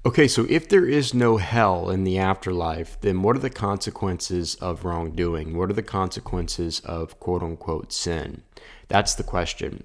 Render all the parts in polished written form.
Okay, so if there is no hell in the afterlife, then what are the consequences of wrongdoing? What are the consequences of quote unquote sin? That's the question.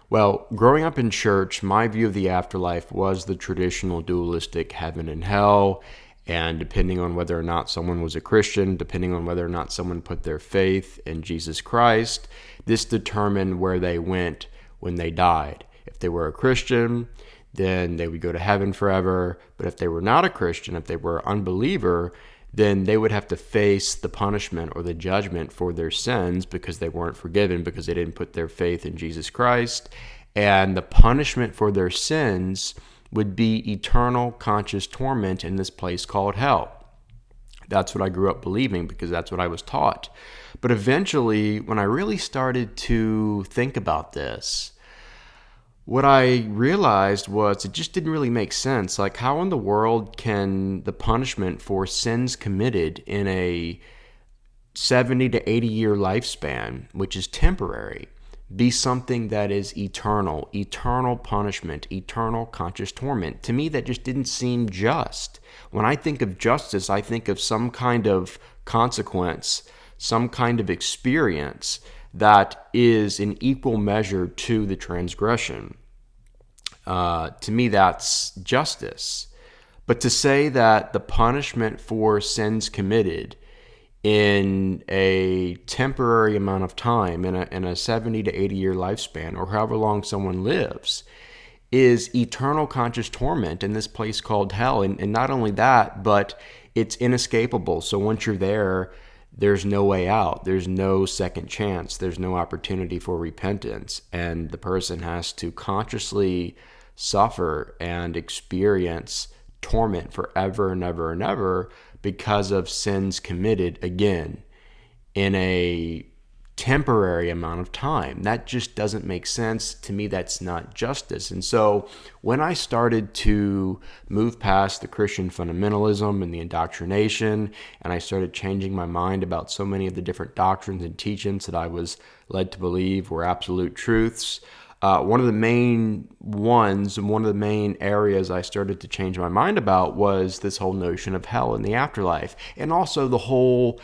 Well, growing up in church, my view of the afterlife was the traditional dualistic heaven and hell. And depending on whether or not someone was a Christian, depending on whether or not someone put their faith in Jesus Christ, this determined where they went when they died. If they were a Christian, then they would go to heaven forever. But if they were not a Christian, if they were an unbeliever, then they would have to face the punishment or the judgment for their sins because they weren't forgiven because they didn't put their faith in Jesus Christ. And the punishment for their sins would be eternal conscious torment in this place called hell. That's what I grew up believing because that's what I was taught. But eventually, when I really started to think about this, what I realized was it just didn't really make sense. Like, how in the world can the punishment for sins committed in a 70 to 80 year lifespan, which is temporary, be something that is eternal, eternal punishment, eternal conscious torment? To me, that just didn't seem just. When I think of justice, I think of some kind of consequence, some kind of experience that is in equal measure to the transgression. To me, that's justice. But to say that the punishment for sins committed in a temporary amount of time, in a 70 to 80 year lifespan, or however long someone lives, is eternal conscious torment in this place called hell. And not only that, but it's inescapable. So once you're there, there's no way out. There's no second chance. There's no opportunity for repentance. And the person has to consciously suffer and experience torment forever and ever and ever because of sins committed again in a temporary amount of time. That just doesn't make sense. To me, that's not justice. And so when I started to move past the Christian fundamentalism and the indoctrination, and I started changing my mind about so many of the different doctrines and teachings that I was led to believe were absolute truths, one of the main ones and one of the main areas I started to change my mind about was this whole notion of hell and the afterlife, and also the whole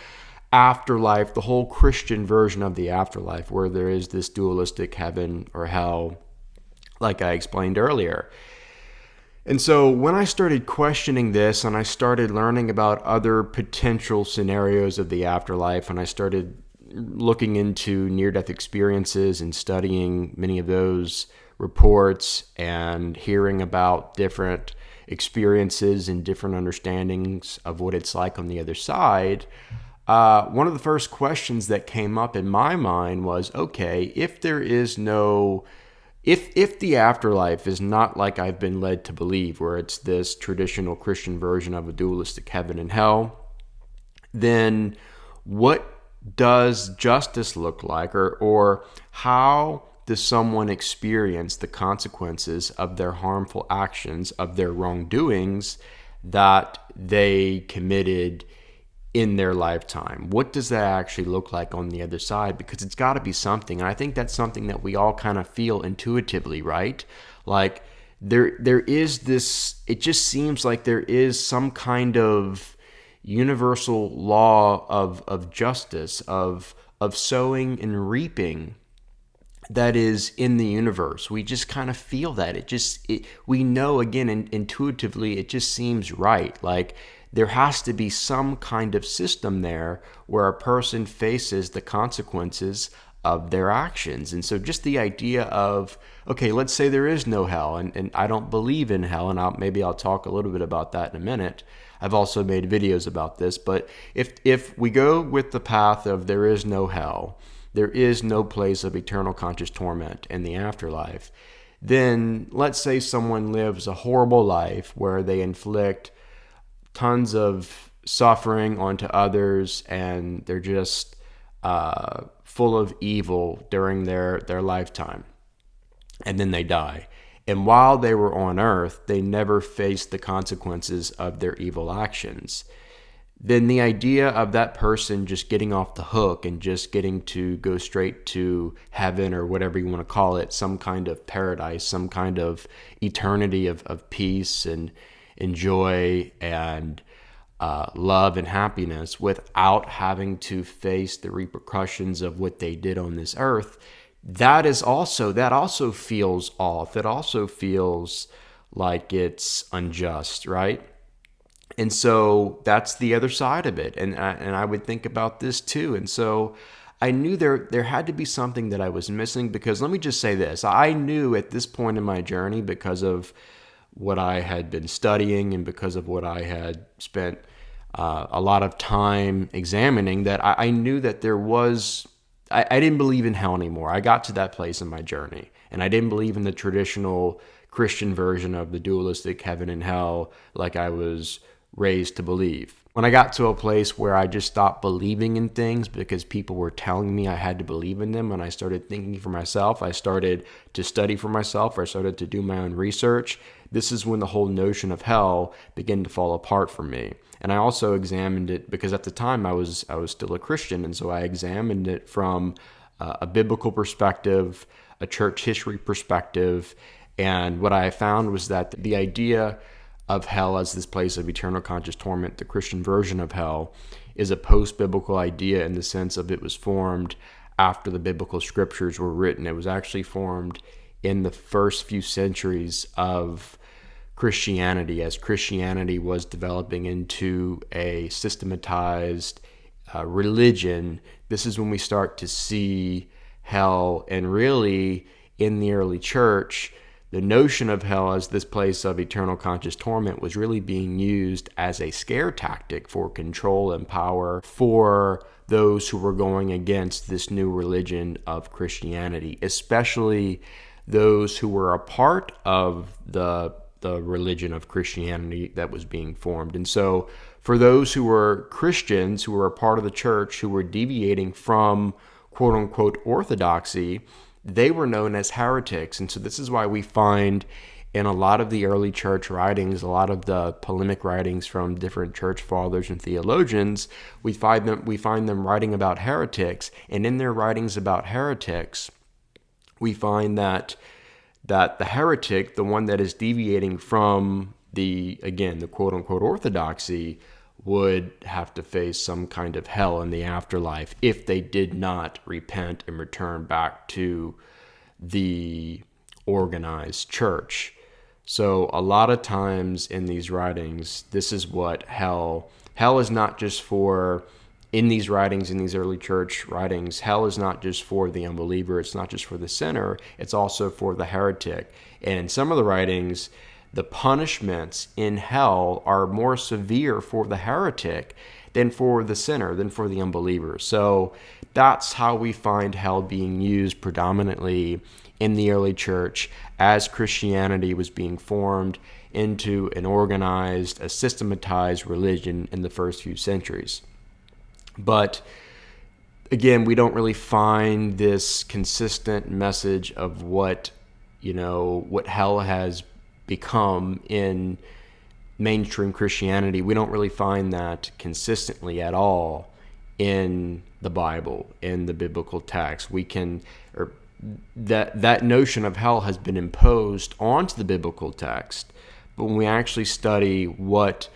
afterlife, the whole Christian version of the afterlife, where there is this dualistic heaven or hell, like I explained earlier. And so when I started questioning this and I started learning about other potential scenarios of the afterlife, and I started looking into near-death experiences and studying many of those reports and hearing about different experiences and different understandings of what it's like on the other side, one of the first questions that came up in my mind was, okay, if there is no, if the afterlife is not like I've been led to believe, where it's this traditional Christian version of a dualistic heaven and hell, then what does justice look like, or how does someone experience the consequences of their harmful actions, of their wrongdoings that they committed in their lifetime? What does that actually look like on the other side? Because it's got to be something. And I think that's something that we all kind of feel intuitively, right? Like there is this, it just seems like there is some kind of universal law of justice, of sowing and reaping that is in the universe. We just kind of feel that. We know, again, intuitively, it just seems right. Like there has to be some kind of system there where a person faces the consequences of their actions. And so just the idea of, okay, let's say there is no hell, and I don't believe in hell, and maybe I'll talk a little bit about that in a minute. I've also made videos about this, but if we go with the path of there is no hell, there is no place of eternal conscious torment in the afterlife, then let's say someone lives a horrible life where they inflict tons of suffering onto others and they're just full of evil during their lifetime, and then they die. And while they were on earth, they never faced the consequences of their evil actions. Then the idea of that person just getting off the hook and just getting to go straight to heaven, or whatever you want to call it, some kind of paradise, some kind of eternity of peace enjoy and love and happiness without having to face the repercussions of what they did on this earth, that also feels off. It also feels like it's unjust, right? And so that's the other side of it. And I would think about this too. And so I knew there had to be something that I was missing, because let me just say this. I knew at this point in my journey, because of what I had been studying and because of what I had spent a lot of time examining, that I knew that there was, I didn't believe in hell anymore. I got to that place in my journey, and I didn't believe in the traditional Christian version of the dualistic heaven and hell like I was raised to believe. When I got to a place where I just stopped believing in things because people were telling me I had to believe in them, and I started thinking for myself, I started to study for myself, I started to do my own research, this is when the whole notion of hell began to fall apart for me. And I also examined it because at the time I was still a Christian, and so I examined it from a biblical perspective, a church history perspective, and what I found was that the idea of hell as this place of eternal conscious torment, the Christian version of hell, is a post-biblical idea in the sense of it was formed after the biblical scriptures were written. It was actually formed in the first few centuries of Christianity, as Christianity was developing into a systematized religion. This is when we start to see hell, and really in the early church, the notion of hell as this place of eternal conscious torment was really being used as a scare tactic for control and power for those who were going against this new religion of Christianity, especially those who were a part of the religion of Christianity that was being formed. And so for those who were Christians, who were a part of the church, who were deviating from quote unquote orthodoxy, they were known as heretics. And so this is why we find in a lot of the early church writings, a lot of the polemic writings from different church fathers and theologians, we find them writing about heretics. And in their writings about heretics, we find that the heretic, the one that is deviating from the quote unquote orthodoxy, would have to face some kind of hell in the afterlife if they did not repent and return back to the organized church. So a lot of times in these writings, this is what hell is not just for, in these writings, in these early church writings, hell is not just for the unbeliever, it's not just for the sinner, it's also for the heretic. And in some of the writings, the punishments in hell are more severe for the heretic than for the sinner, than for the unbeliever. So that's how we find hell being used predominantly in the early church as Christianity was being formed into an organized, a systematized religion in the first few centuries. But again, we don't really find this consistent message of what hell has become in mainstream Christianity. We don't really find that consistently at all in the Bible, in the biblical text. That notion of hell has been imposed onto the biblical text, but when we actually study what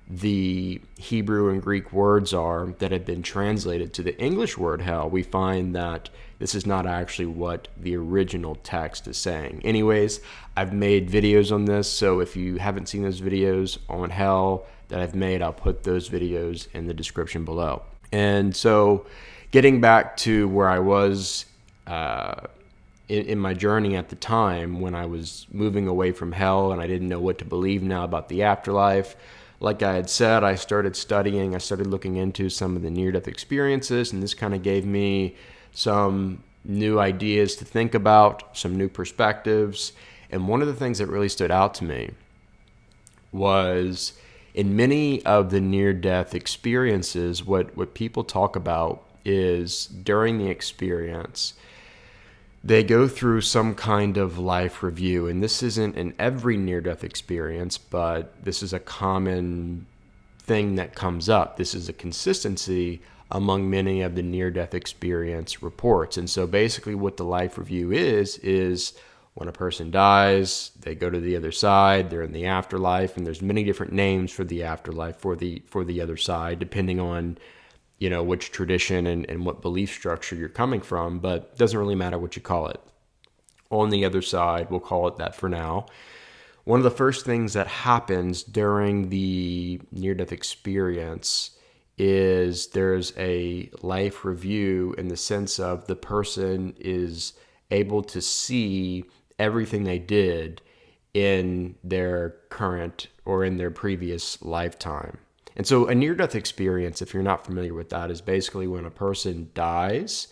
the Hebrew and Greek words are that have been translated to the English word hell, we find that this is not actually what the original text is saying. Anyways, I've made videos on this, so if you haven't seen those videos on hell that I've made, I'll put those videos in the description below. And so getting back to where I was in my journey at the time, when I was moving away from hell and I didn't know what to believe now about the afterlife, like I had said, I started studying, I started looking into some of the near-death experiences, and this kind of gave me some new ideas to think about, some new perspectives. And one of the things that really stood out to me was in many of the near-death experiences, what people talk about is during the experience, they go through some kind of life review. And this isn't in every near-death experience, but this is a common thing that comes up. This is a consistency among many of the near-death experience reports. And so basically what the life review is When a person dies, they go to the other side, they're in the afterlife, and there's many different names for the afterlife, for the other side, depending on, which tradition and what belief structure you're coming from, but it doesn't really matter what you call it. On the other side, we'll call it that for now. One of the first things that happens during the near-death experience is there's a life review, in the sense of the person is able to see everything they did in their current or in their previous lifetime. And so a near-death experience, if you're not familiar with that, is basically when a person dies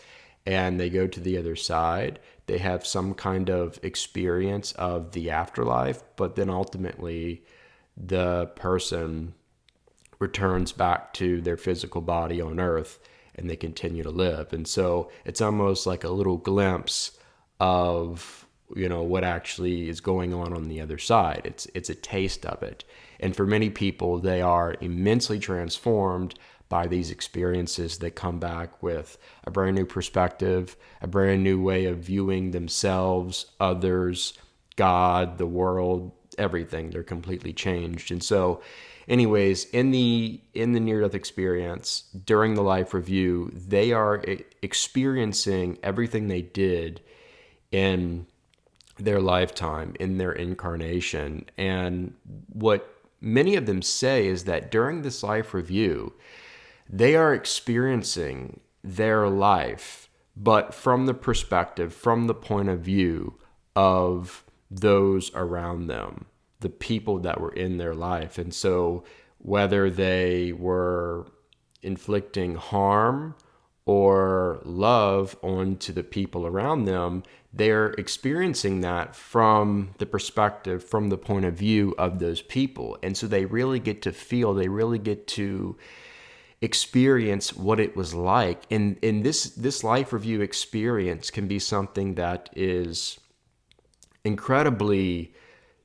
and they go to the other side. They have some kind of experience of the afterlife, but then ultimately the person returns back to their physical body on earth and they continue to live. And so it's almost like a little glimpse of, what actually is going on the other side. It's a taste of it. And for many people, they are immensely transformed by these experiences. They come back with a brand new perspective, a brand new way of viewing themselves, others, God, the world, everything. They're completely changed. And so anyways, in the near-death experience, during the life review, they are experiencing everything they did in their lifetime, in their incarnation. And what many of them say is that during this life review, they are experiencing their life, but from the perspective, from the point of view of those around them, the people that were in their life. And so whether they were inflicting harm or love onto the people around them, they're experiencing that from the perspective, from the point of view of those people. And so they really get to feel, they really get to experience what it was like. And this life review experience can be something that is incredibly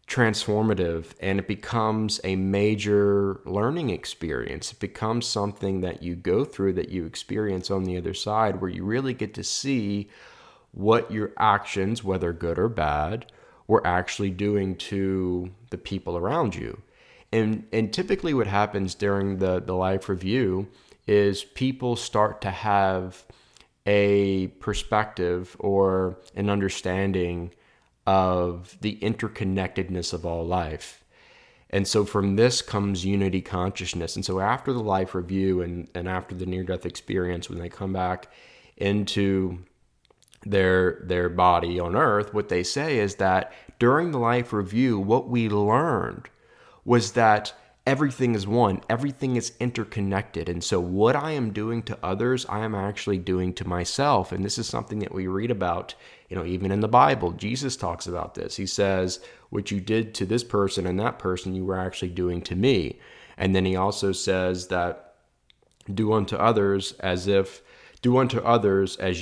transformative, and it becomes a major learning experience. It becomes something that you go through, that you experience on the other side, where you really get to see what your actions, whether good or bad, were actually doing to the people around you. And typically what happens during the life review is people start to have a perspective or an understanding of the interconnectedness of all life. And so from this comes unity consciousness. And so after the life review and after the near-death experience, when they come back into their body on earth, what they say is that during the life review, what we learned was that everything is one, everything is interconnected. And so what I am doing to others, I am actually doing to myself. And this is something that we read about, even in the Bible. Jesus talks about this. He says, what you did to this person and that person, you were actually doing to me. And then he also says that do unto others as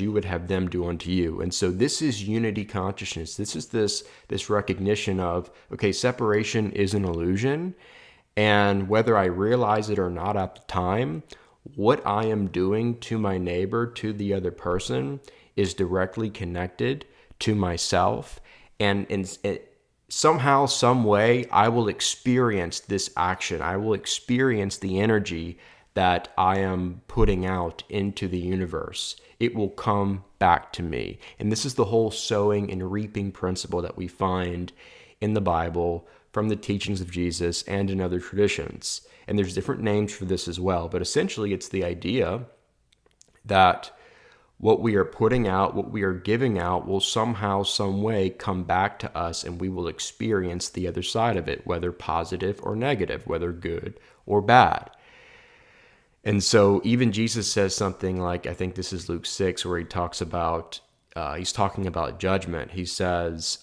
you would have them do unto you. And so this is unity consciousness. This is this recognition of, okay, separation is an illusion. And whether I realize it or not at the time, what I am doing to my neighbor, to the other person, is directly connected to myself. And somehow, some way, I will experience this action. I will experience the energy that I am putting out into the universe. It will come back to me. And this is the whole sowing and reaping principle that we find in the Bible, from the teachings of Jesus and in other traditions. And there's different names for this as well. But essentially, it's the idea that what we are putting out, what we are giving out, will somehow, some way come back to us, and we will experience the other side of it, whether positive or negative, whether good or bad. And so even Jesus says something like, I think this is Luke 6, where he talks about, he's talking about judgment. He says,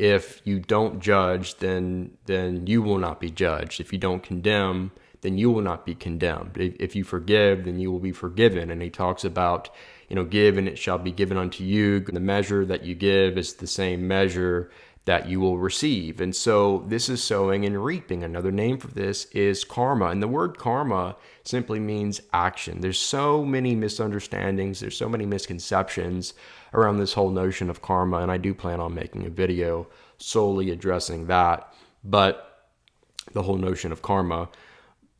if you don't judge, then you will not be judged. If you don't condemn, then you will not be condemned. If you forgive, then you will be forgiven. And he talks about, give and it shall be given unto you. The measure that you give is the same measure that you will receive. And so this is sowing and reaping. Another name for this is karma. And the word karma simply means action. There's so many misunderstandings, there's so many misconceptions around this whole notion of karma, and I do plan on making a video solely addressing that, but the whole notion of karma.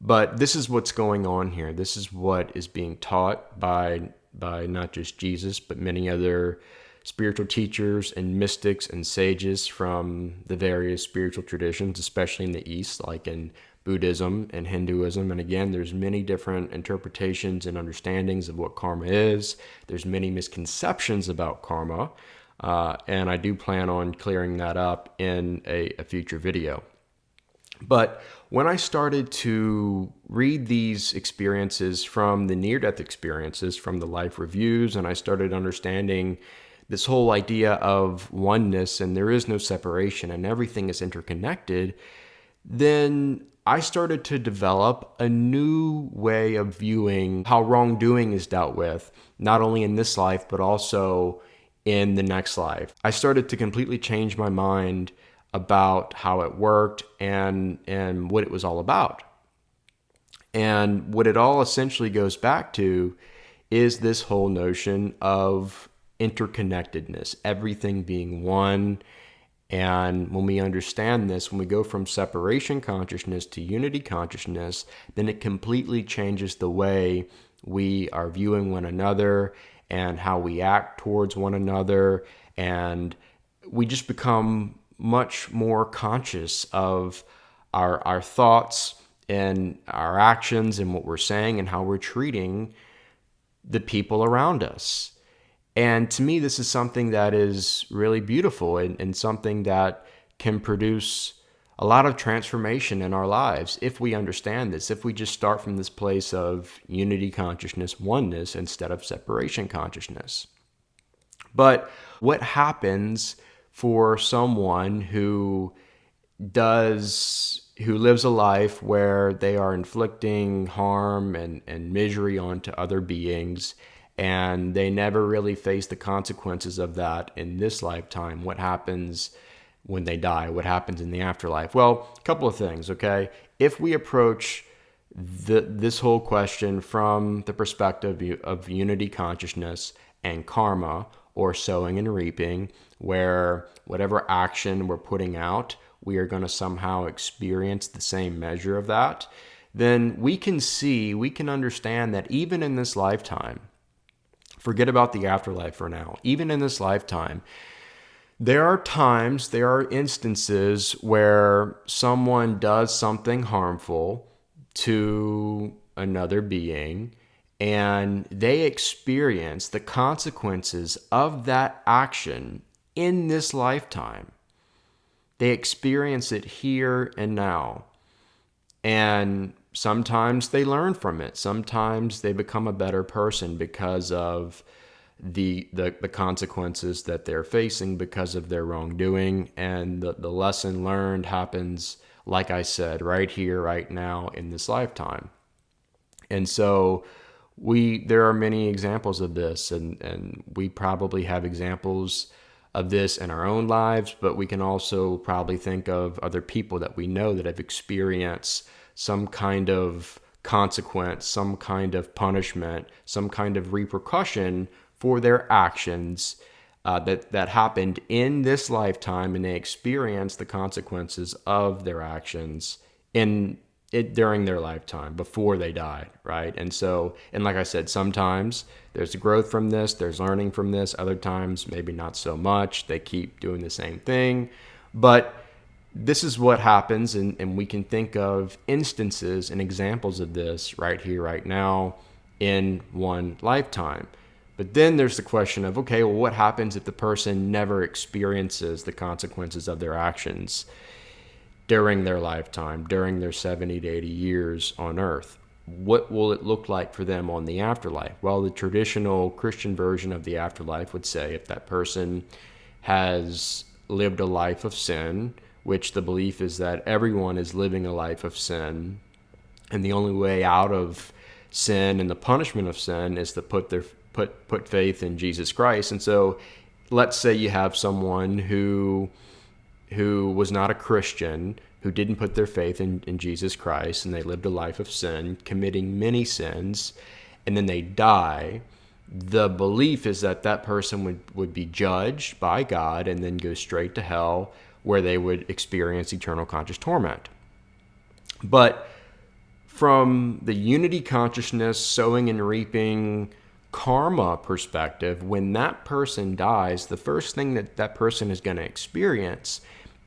But this is what's going on here. This is what is being taught by not just Jesus, but many other spiritual teachers and mystics and sages from the various spiritual traditions, especially in the East, like in Buddhism and Hinduism. And again, there's many different interpretations and understandings of what karma is. There's many misconceptions about karma, and I do plan on clearing that up in a future video. But when I started to read these experiences from the near-death experiences, from the life reviews, and I started understanding this whole idea of oneness and there is no separation and everything is interconnected, then I started to develop a new way of viewing how wrongdoing is dealt with, not only in this life, but also in the next life. I started to completely change my mind about how it worked and what it was all about. And what it all essentially goes back to is this whole notion of interconnectedness, everything being one. And when we understand this, when we go from separation consciousness to unity consciousness, then it completely changes the way we are viewing one another and how we act towards one another. And we just become much more conscious of our thoughts and our actions and what we're saying and how we're treating the people around us. And to me, this is something that is really beautiful and something that can produce a lot of transformation in our lives if we understand this, if we just start from this place of unity consciousness, oneness, instead of separation consciousness. But what happens for someone who lives a life where they are inflicting harm and misery onto other beings, and they never really face the consequences of that in this lifetime? What happens when they die? What happens in the afterlife? Well, a couple of things, okay? If we approach this whole question from the perspective of unity consciousness and karma, or sowing and reaping, where whatever action we're putting out, we are going to somehow experience the same measure of that, then we can understand that even in this lifetime, forget about the afterlife for now, even in this lifetime, there are instances where someone does something harmful to another being, and they experience the consequences of that action in this lifetime. They experience it here and now. And sometimes they learn from it. Sometimes they become a better person because of the consequences that they're facing because of their wrongdoing. And the lesson learned happens, like I said, right here, right now, in this lifetime. And so there are many examples of this, and we probably have examples of this in our own lives, but we can also probably think of other people that we know that have experienced some kind of consequence, some kind of punishment, some kind of repercussion for their actions that happened in this lifetime, and they experienced the consequences of their actions during their lifetime, before they died, right? And like I said, sometimes there's growth from this, there's learning from this, other times maybe not so much, they keep doing the same thing. But this is what happens, and we can think of instances and examples of this right here, right now, in one lifetime. But then there's the question of, okay, well, what happens if the person never experiences the consequences of their actions during their lifetime, during their 70 to 80 years on earth? What will it look like for them on the afterlife? Well, the traditional Christian version of the afterlife would say if that person has lived a life of sin, which the belief is that everyone is living a life of sin, and the only way out of sin and the punishment of sin is to put faith in Jesus Christ. And so let's say you have someone who who was not a Christian, who didn't put their faith in Jesus Christ, and they lived a life of sin, committing many sins, and then they die, the belief is that that person would be judged by God and then go straight to hell, where they would experience eternal conscious torment. But from the unity consciousness, sowing and reaping karma perspective, when that person dies, the first thing that that person is going to experience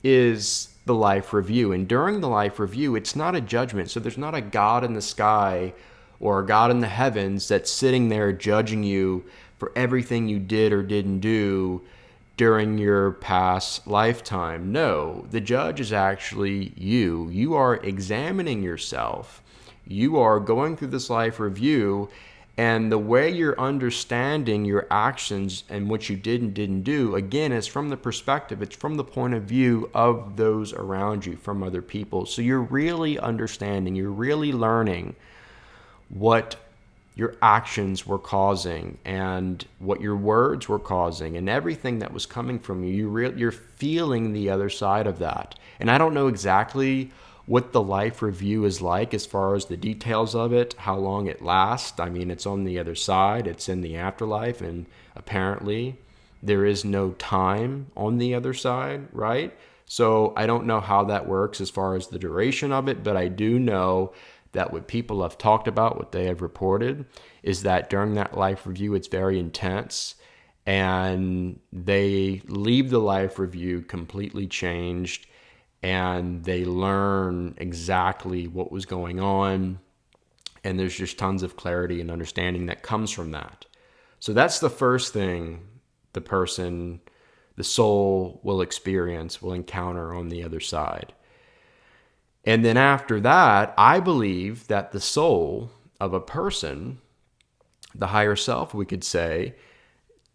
is the life review. And during the life review, it's not a judgment. So there's not a God in the sky or a God in the heavens that's sitting there judging you for everything you did or didn't do during your past lifetime. No, the judge is actually you. You are examining yourself. You are going through this life review, and the way you're understanding your actions and what you did and didn't do, again, is from the perspective, it's from the point of view of those around you, from other people. So you're really understanding, you're really learning what your actions were causing and what your words were causing and everything that was coming from you. You're feeling the other side of that. And I don't know exactly what the life review is like as far as the details of it, how long it lasts. I mean, it's on the other side, it's in the afterlife, and apparently there is no time on the other side, right? So I don't know how that works as far as the duration of it, but I do know that what people have talked about, what they have reported, is that during that life review, it's very intense, and they leave the life review completely changed, and they learn exactly what was going on, and there's just tons of clarity and understanding that comes from that. So that's the first thing the person, the soul, will experience, will encounter on the other side. And then after that, I believe that the soul of a person, the higher self, we could say,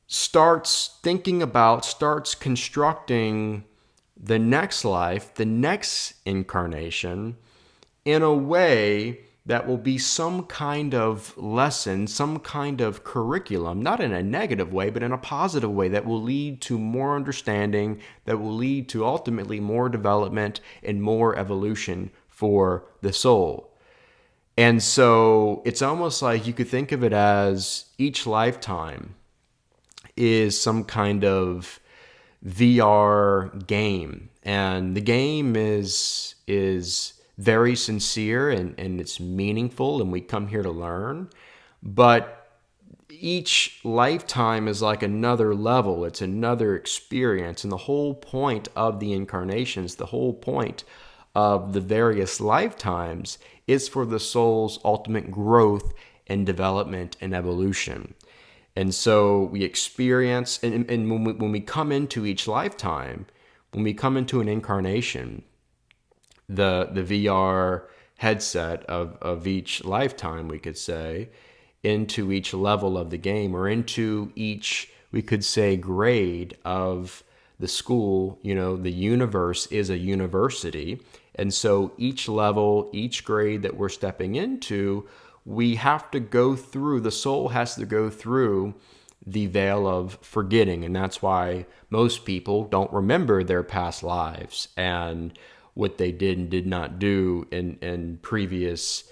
starts thinking about, starts constructing the next life, the next incarnation, in a way that will be some kind of lesson, some kind of curriculum, not in a negative way, but in a positive way that will lead to more understanding, that will lead to ultimately more development and more evolution for the soul. And so it's almost like you could think of it as each lifetime is some kind of VR game. And the game is very sincere and it's meaningful, and we come here to learn. But each lifetime is like another level. It's another experience. And the whole point of the incarnations, the whole point of the various lifetimes, is for the soul's ultimate growth and development and evolution. And so we experience, and when we come into each lifetime, when we come into an incarnation, the VR headset of each lifetime, we could say, into each level of the game, or into each, we could say, grade of the school. You know, the universe is a university. And so each level, each grade that we're stepping into, we have to go through, the soul has to go through the veil of forgetting. And that's why most people don't remember their past lives and what they did and did not do in previous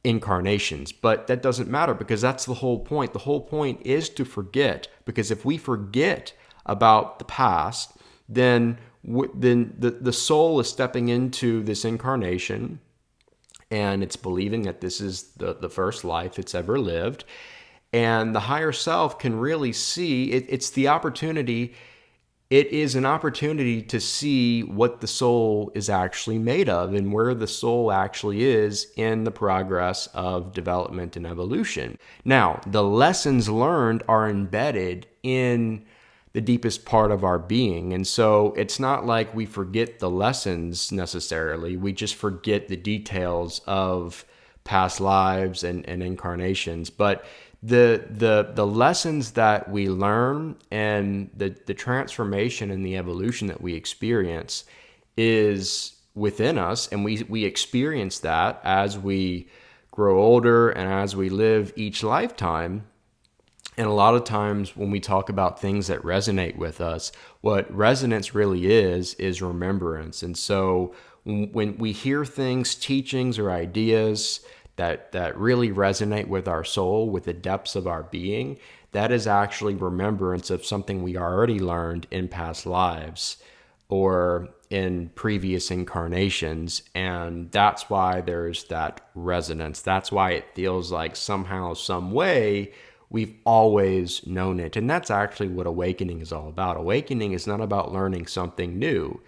incarnations. But that doesn't matter, because that's the whole point. The whole point is to forget, because if we forget about the past, then the soul is stepping into this incarnation, and it's believing that this is the first life it's ever lived. And the higher self can really see, it's the opportunity, it is an opportunity to see what the soul is actually made of and where the soul actually is in the progress of development and evolution. Now, the lessons learned are embedded in the deepest part of our being. And so it's not like we forget the lessons necessarily. We just forget the details of past lives and incarnations. But the lessons that we learn and the transformation and the evolution that we experience is within us, and we experience that as we grow older and as we live each lifetime. And a lot of times when we talk about things that resonate with us, what resonance really is remembrance. And so when we hear things, teachings, or ideas that really resonate with our soul, with the depths of our being, that is actually remembrance of something we already learned in past lives or in previous incarnations. And that's why there's that resonance. That's why it feels like somehow, some way, we've always known it. And that's actually what awakening is all about. Awakening is not about learning something new.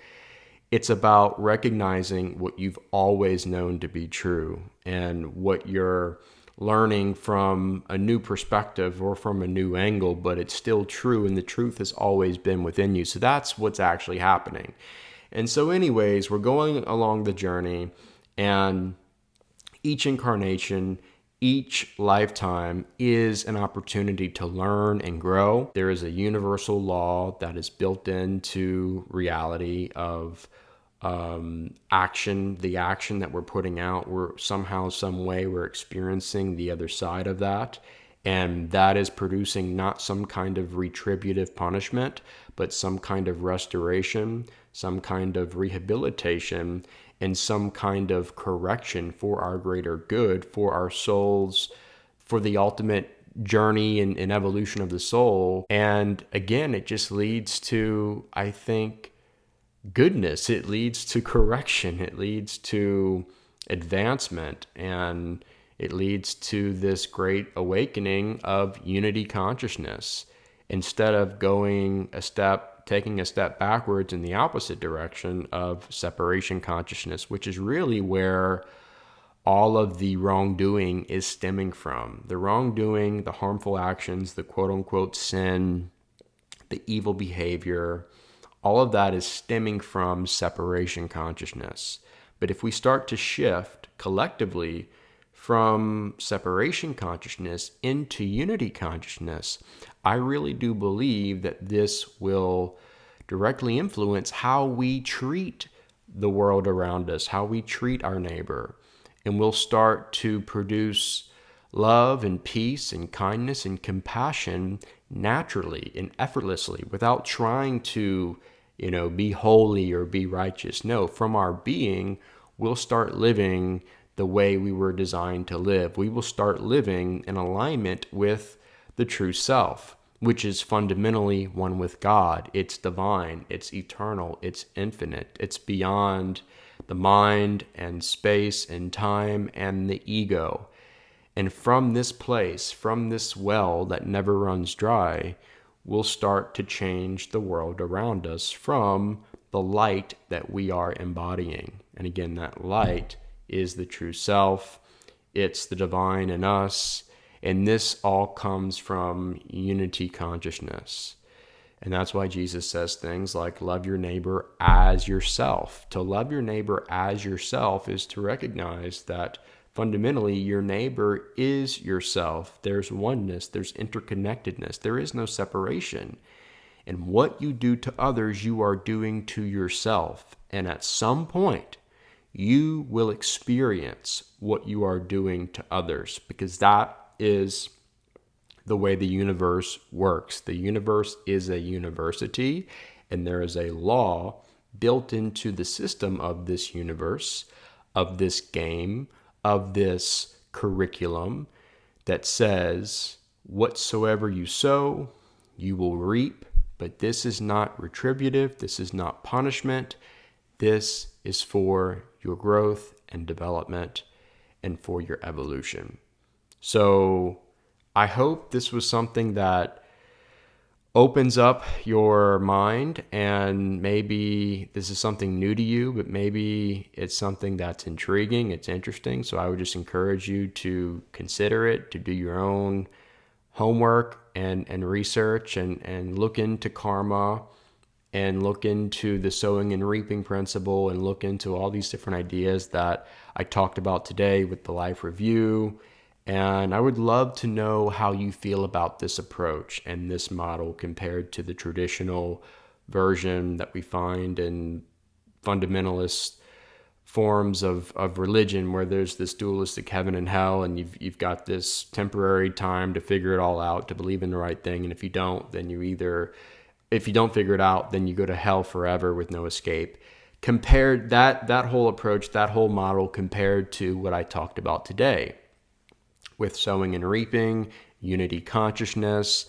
It's about recognizing what you've always known to be true and what you're learning from a new perspective or from a new angle, but it's still true and the truth has always been within you. So that's what's actually happening. And so anyways, we're going along the journey, and each incarnation, each lifetime is an opportunity to learn and grow. There is a universal law that is built into reality of action, the action that we're putting out. We're somehow, some way, we're experiencing the other side of that. And that is producing not some kind of retributive punishment, but some kind of restoration, some kind of rehabilitation, and some kind of correction for our greater good, for our souls, for the ultimate journey and evolution of the soul. And again, it just leads to, I think, goodness. It leads to correction. It leads to advancement. And it leads to this great awakening of unity consciousness. Instead of taking a step backwards in the opposite direction of separation consciousness, which is really where all of the wrongdoing is stemming from. The wrongdoing, the harmful actions, the quote unquote sin, the evil behavior, all of that is stemming from separation consciousness. But if we start to shift collectively from separation consciousness into unity consciousness, I really do believe that this will directly influence how we treat the world around us, how we treat our neighbor. And we'll start to produce love and peace and kindness and compassion naturally and effortlessly without trying to, be holy or be righteous. No, from our being, we'll start living the way we were designed to live. We will start living in alignment with the true self, which is fundamentally one with God. It's divine, it's eternal, it's infinite, it's beyond the mind and space and time and the ego. And from this place, from this well that never runs dry, we'll start to change the world around us from the light that we are embodying. And again, that light is the true self. It's the divine in us. And this all comes from unity consciousness. And that's why Jesus says things like, love your neighbor as yourself. To love your neighbor as yourself is to recognize that fundamentally your neighbor is yourself. There's oneness, there's interconnectedness, there is no separation. And what you do to others, you are doing to yourself. And at some point, you will experience what you are doing to others, because that is the way the universe works. The universe is a university, and there is a law built into the system of this universe, of this game, of this curriculum that says, whatsoever you sow, you will reap. But this is not retributive. This is not punishment. This is for your growth and development and for your evolution. So I hope this was something that opens up your mind, and maybe this is something new to you, but maybe it's something that's intriguing, it's interesting. So I would just encourage you to consider it, to do your own homework and research and look into karma and look into the sowing and reaping principle and look into all these different ideas that I talked about today with the life review. And I would love to know how you feel about this approach and this model compared to the traditional version that we find in fundamentalist forms of religion where there's this dualistic heaven and hell, and you've got this temporary time to figure it all out, to believe in the right thing, and if you don't, then if you don't figure it out, then you go to hell forever with no escape. Compared that whole approach, that whole model, compared to what I talked about today with sowing and reaping, unity consciousness,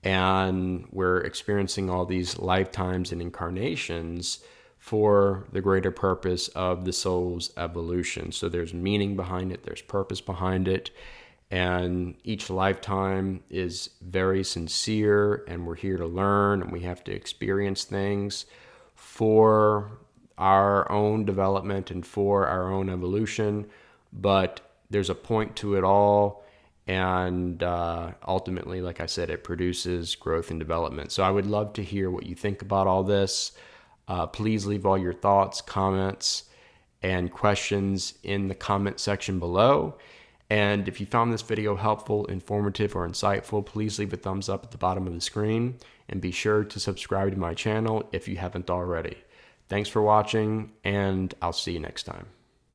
and we're experiencing all these lifetimes and incarnations for the greater purpose of the soul's evolution. So there's meaning behind it, there's purpose behind it, and each lifetime is very sincere, and we're here to learn, and we have to experience things for our own development and for our own evolution. But there's a point to it all, and ultimately, like I said, it produces growth and development. So I would love to hear what you think about all this. Please leave all your thoughts, comments, and questions in the comment section below. And if you found this video helpful, informative, or insightful, please leave a thumbs up at the bottom of the screen, and be sure to subscribe to my channel if you haven't already. Thanks for watching, and I'll see you next time.